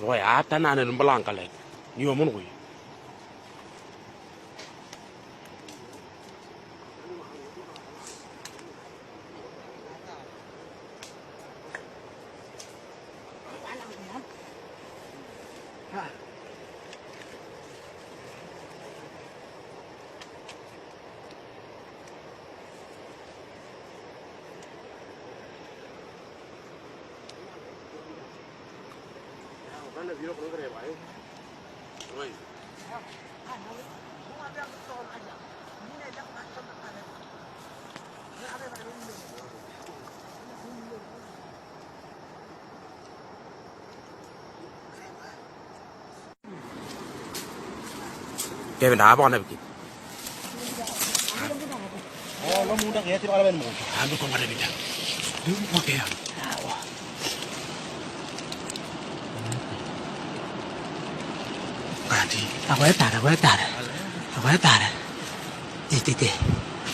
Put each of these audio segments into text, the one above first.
Rồi ta nè nó blang cả lại. Nhiều món quỷ. Cái bên đá bọn này kì. Nó muốn đăng ghé thì nó bên mồm. Nó không ada beda. Đứng qua kìa. Tadi. Aku tara. Tete.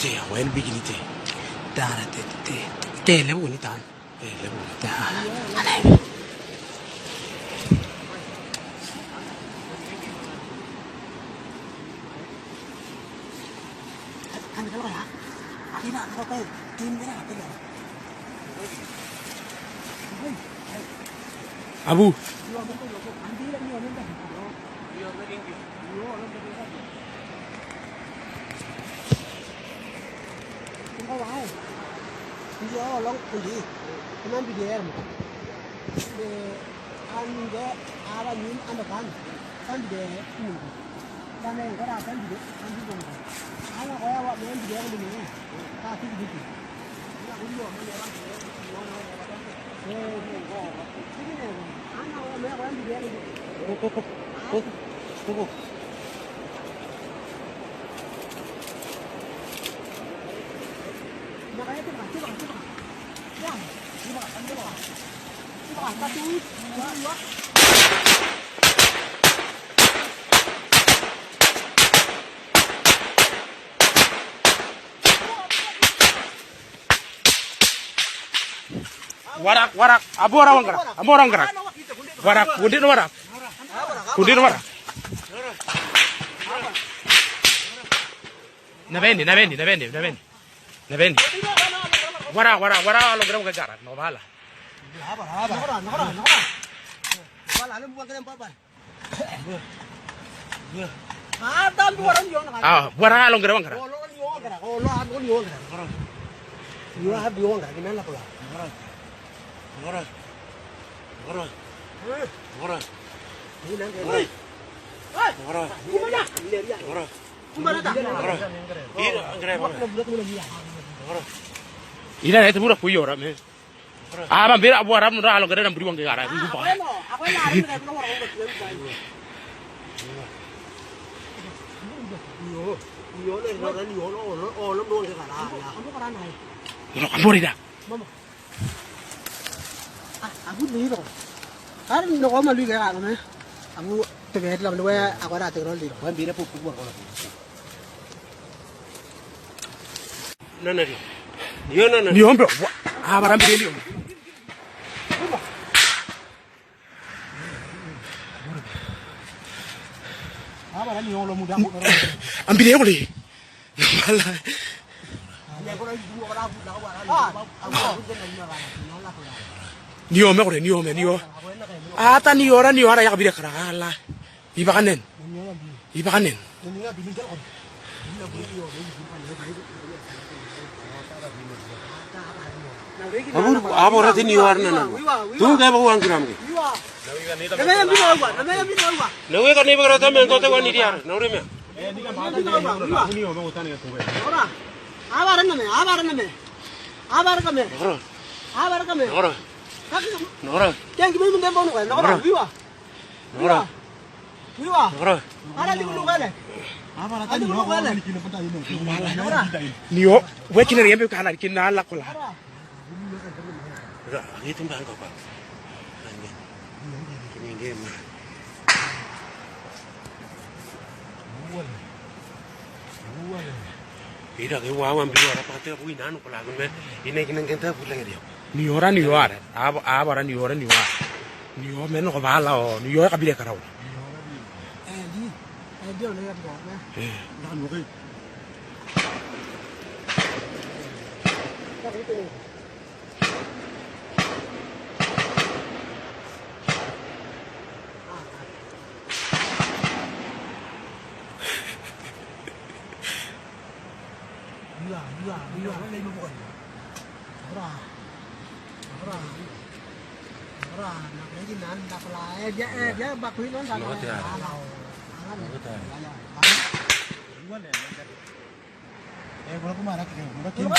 Teh, awen begini teh. Tara tete. Teh lebu ni tan. Lebu. Tah. Anai. Kan kalau lah. Tidak kau tahu. Tim dia apa dia? Abu. Không phải. Video long cái gì? Cái này video mà. Để ăn cái ăn nhìn ăn được ăn video. Đang này có đào ăn video ăn video. Ăn là có bạn đến video mình này. Ta thích gì? Là cái video mà để Cô. Warak. Abu orang gerak. Warak. Kudin warak. Navendi. Warak lo gerak ke garak. No bala. Warak lo gerak garak. Ina itu murah puyo orang ni. Abang bira abu orang murah kalau kerana beri uang ke gara itu lupa. Kamu ni dah. Aku beli tu. Kan nak kau malu ke kan? Aku terkait lah dua aku ada terkait di. Kau beli apa pun kau. Nana dia. Dia nana. Ni om bro. Barang beli ni om. Barang ni om lo mudah. Ambil dia boleh. Malah. Ni om aku ni om. Ata ni orang yang kabir kerala. Iba kanen. Apa orang ni orang nana. Tu kaya bawa uang kiram ke? Nawe kan ni berada tapi engkau tu kan ni dia. Naure me. Nora. Yang kita minta bonu kan? Nora. Ada di bulu kan? Ada di bulu kan? Nio, gue kena riam pe kana kena la kola. Itu mbak kau pak. Ini game. Ida ke wawan bilu ara pate aku inanu kola gue. Ini kena kita pulang dia. Ni orang. Aba ni orang. ni yo me no ko bala o ni yo ka bi de karaw đi điều này là ngọt nha nó một cái các cái từ Bây giờ nó lên một quần đó là cái gì nè đặt lại giá bạc quý nó là đầu em có mà nó kim đó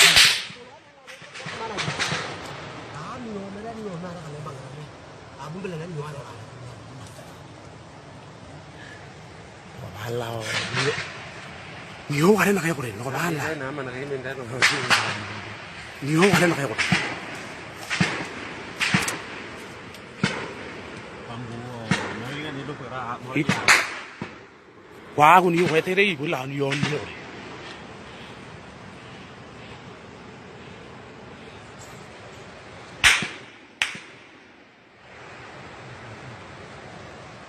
nhiều nó đã nhiều mà nó còn bằng muốn bên là nó nhiều rồi bala o ni yo wale na kay ko rin ko bala cái nào mà nó cái mình đã rồi ni yo wale na kay ko bằng bùa nói cái này lúc phải ra ít quá ko ni yo ko te dei bula ni yo ni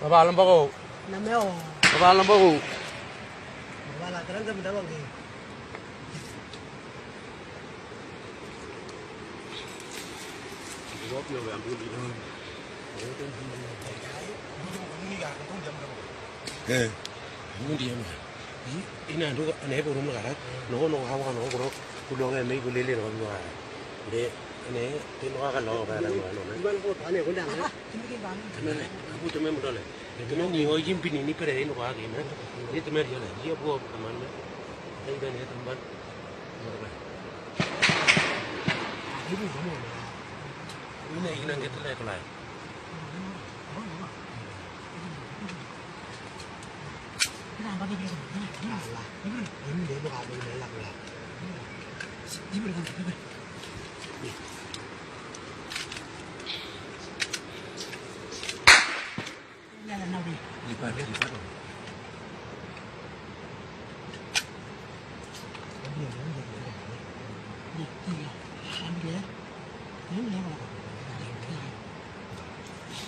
Baba lam bako nằm mèo Baba lam bako và là cái đó mình đã bằng gì góp vô về ăn bún đi thôi bún đi mà ina do ane ko rum la no hawa no ko lo ngai mai ko le no wa de ane te no ka lo ba ra no no bạn có thằng này cũng đang đấy me le abu te me mo dole te no ni ho yim pini ni pere no ka ke me ni te me yo le ye bo aman me dai ben he tam ban cái gì cũng được ina ke te le ko lai cái nào bao nhiêu là điểm để mà học được làm là điểm được không đây là nào đi đi qua đi qua rồi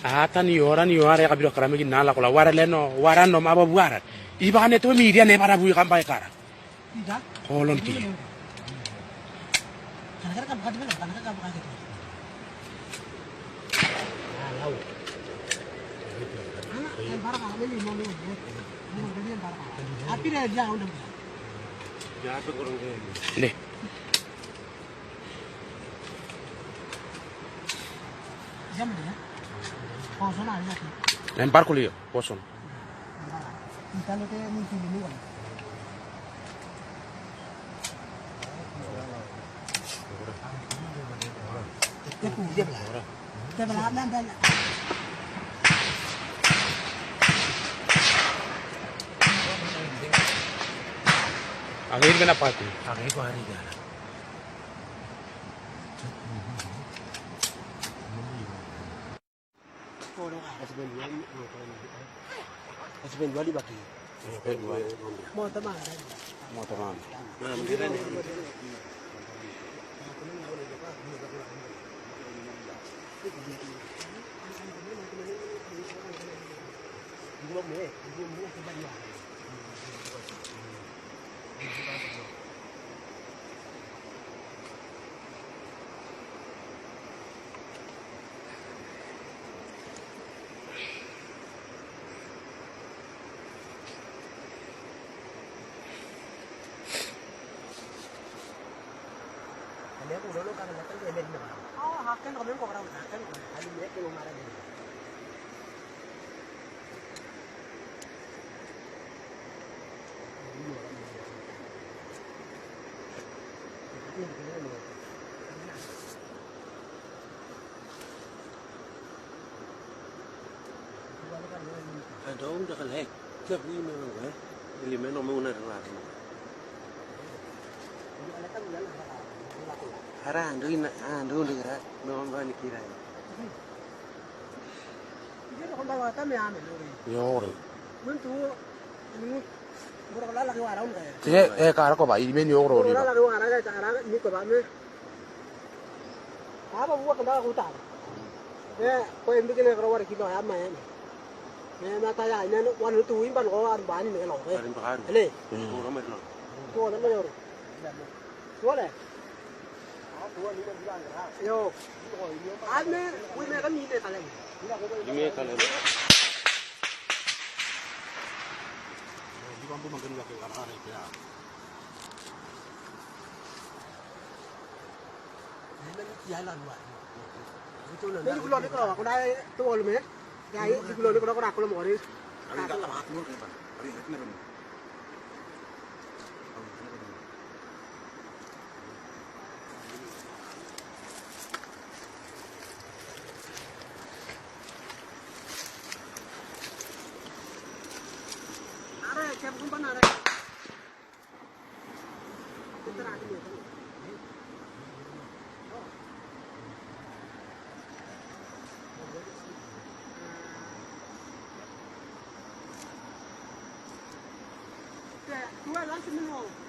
ata ni yo ara ka bi kara me na la ko la wara le no wara no ma ba buara iba ne to mi dia ne para bu ka ba kara tidak kolon ki karena kan bukan benar karena kan bukan gitu lalu anak yang barang ada ni mau ni dia barang tapi dia udah ya pe ko nge le jam dia oh sana aja sih lempar ko liyo poson kita lo kayak mungkin ini kan dia belah dan agir ke na pati age ko ari ga oh no kasih dua dibagi mau teman mo tamam na mgira ni nếu của nó kan là cái lên mà hakan kalau kau orang hakan kali dia ke rumah lagi do da ka le ke ni me no ga ili me no me una la ara ando ra no ba ni kira dia không bao giờ tao mày ăn rồi yo re mình tu mình bữa đó là cái hoa đâu này te e kara ko ba i men yo ro bữa ri đó là cái hoa đó cái ni của bạn nữa à mà bữa cái đó cũng tạm kau yang bikin kalau orang kita apa ya? Mata ya ini wan itu imban kau an bani nih loh. Karin bakar. Ele, Puro mer lo. tuh nama yo. Tuh le. Yo, ane, wih mereka mide kalian. Ini kalian. Di bambu makin lagi karena itu ya. Ini gulung ni kalau aku dah tuh lu mer. Ya, ini gulung ni kalau aku nak kalau mau ni. Ada, siapa kumpulan ada. Kita ada ni. Dua langsung minum.